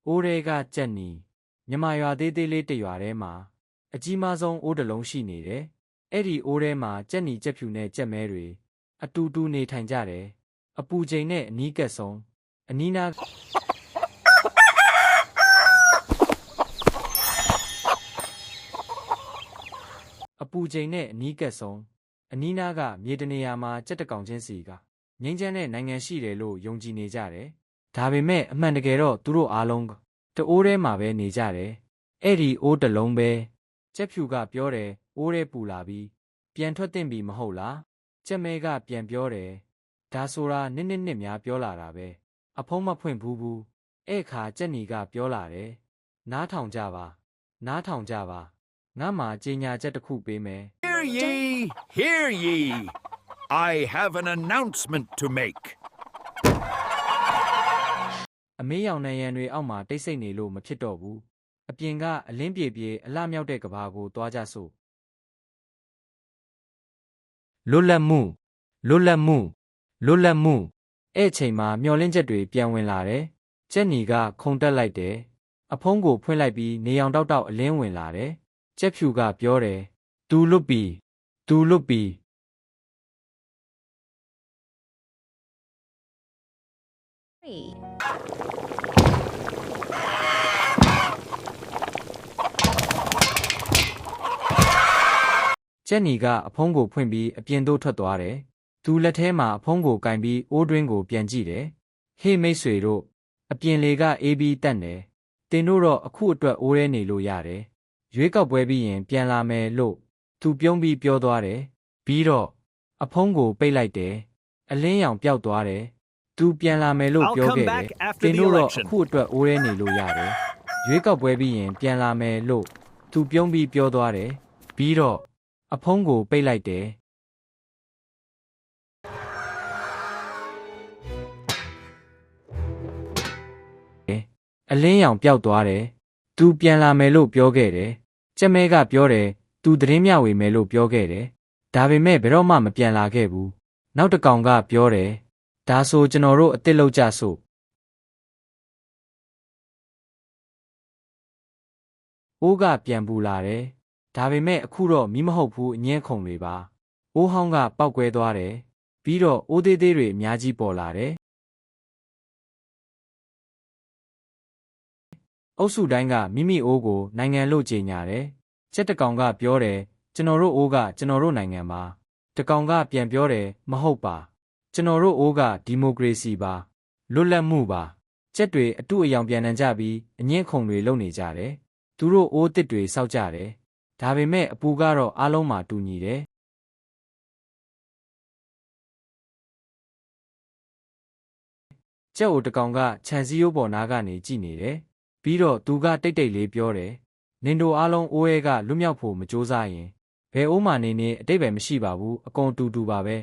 အိုးရဲကကြက်နီမြမရွာသေးသေးလေးတစ်ရွာထဲမှာအကြီးမားဆုံးအိုးတစ်လုံးရှိနေတယ်။အဲ့ဒီအိုးထဲမှာကြက်နီကြက်ဖြူနဲ့ကြက်မဲတွေအတူတူနေထိုင်ကြတယ်။အပူချိန်နဲ့အနီးကပ်ဆုံးအနီးနားအပူချိန်နဲ့အနီးကပ်ဆုံးအနီးနားကမြေတနေရာမှာကြက်တကောင်ချင်းစီကငိမ့်ချမ်းတဲ့နိုင်ငံရှိတယ်လို့ယုံကြည်နေကြတယ်။ဒါပေမဲ့အမှန်တကယ်တော့သူတို့အားလုံးတအိုးထဲမှာပဲနေကြတယ်။အဲ့ဒီအိုးတစ်လုံးပဲကြက်ဖြူကပြောတယ်အိုးထဲပူလာပြီးပြန်ထွက်တင်ပြီမဟုတ်လား။ကြက်မဲကပြန်ပြောတယ်ဒါဆိုတာနစ်များပြောလာတာပဲ။အဖုံးမဖွင့်ဘူး။အဲ့ခါကြက်နီကပြောလာတယ်နားထောင်ကြပါနားထောင်ကြပါငါမှကြေညာချက်တစ်ခုပေးမယ် Hear ye, hear ye. I have an announcement to make. အမေးရောင်နှံရံတွေအောက်မှာတိတ်ဆိတ်နေလို့မဖြစ်တော့ဘူးအပြင်ကအလင်းပြေပြေအလှမြောက်တဲ့ကဘာကိုသွားကြစို့လွတ်လပ်မှုလွတ်လပ်မှုလွတ်လပ်မှုအဲ့ချိန်မှာမျောလင်းချက်တွေပြန်ဝင်လာတယ်ကြက်နီကခုန်တက်လိုက်တယ်အဖုံးကိုဖွင့်လိုက်ပြီးနေအောင်တောက်အလင်းဝင်လာတယ်ကြက်ဖြူကပြောတယ်သူလွတ်ပြီသူလွတ်ပြီကြက်နီကအဖုံးကိုဖွင့်ပြီးအပြင်သို့ထွက်သွားတယ်သူလက်ထဲမှာအဖုံးကိုကင်ပြီးအိုးတွင်းကိုပြန်ကြည့်တယ်ဟေးမိတ်ဆွေတို့အပြင်လေကအေးပြီးတက်တယ်တင်တို့တော့အခုအတွက်အိုးရဲနေလို့ရတယ်ရွေးကောက်ပွဲပြီးရင်ပြန်လာမယ်လို့သူပြုံးပြီးပြောသွားတယ်ပြီးတော့အဖုံးကိုပိတ်လိုက်တယ်အလင်းရောင်ပျောက်သွားတယ်သူပြန်လာမယ်လို့ပြောခဲ့တယ်တင်တို့တော့အခုအတွက်အိုးရဲနေလို့ရတယ်ရွေးကောက်ပွဲပြီးရင်ပြန်လာမယ်လို့သူပြုံးပြီးပြောသွားတယ်ပြီးတော့အဖုံးကိုပိတ်လိုက်တယ်အလင်းရောင်ပျောက်သွားတယ်သူပြန်လာမယ်လို့ပြောခဲ့တယ်ကြက်မဲကပြောတယ်သူသတင်းမျှဝေမယ်လို့ပြောခဲ့တယ်ဒါပေမဲ့ဘယ်တော့မှမပြန်လာခဲ့ဘူးနောက်တစ်ကောင်ကပြောတယ်ဒါဆိုကျွန်တော်တို့အစ်စ်လောက်ကြစို့အိုးကပြန်ပူလာတယ်ဒါပေမဲ့အခုတော့မီးမဟုတ်ဘူးအငင်းခုန်တွေပါအိုးဟောင်းကပောက်ကွဲသွားတယ်ပြီးတော့အိုးသေးသေးတွေအများကြီးပေါ်လာတယ်အုပ်စုတိုင်းကမိမိအိုးကိုနိုင်ငံလို့ကြေညာတယ်ကြက်တကောင်ကပြောတယ်ကျွန်တော်တို့အိုးကကျွန်တော်တို့နိုင်ငံပါတကောင်ကပြန်ပြောတယ်မဟုတ်ပါကျွန်တော်တို့အိုးကဒီမိုကရေစီပါလွတ်လပ်မှုပါကြက်တွေအတုအယောင်ပြန်နှံကြပြီးအငင်းခုန်တွေလုပ်နေကြတယ်သူတို့အိုးတစ်တွေစောက်ကြတယ်ဒါပေမဲ့အပူကတော့အားလုံးမှာတူညီတယ်ကြက်အိုတကောင်ကခြံစည်းရိုးပေါ်နားကနေကြည့်နေတယ်ပြီးတော့သူကတိတ်တိတ်လေးပြောတယ်နင်တို့အားလုံးအိုးရဲကလွတ်မြောက်ဖို့မကြိုးစားရင်ဘယ်အိုးမှနေနေအတိတ်ပဲမရှိပါဘူးအကုန်တူတူပါပဲ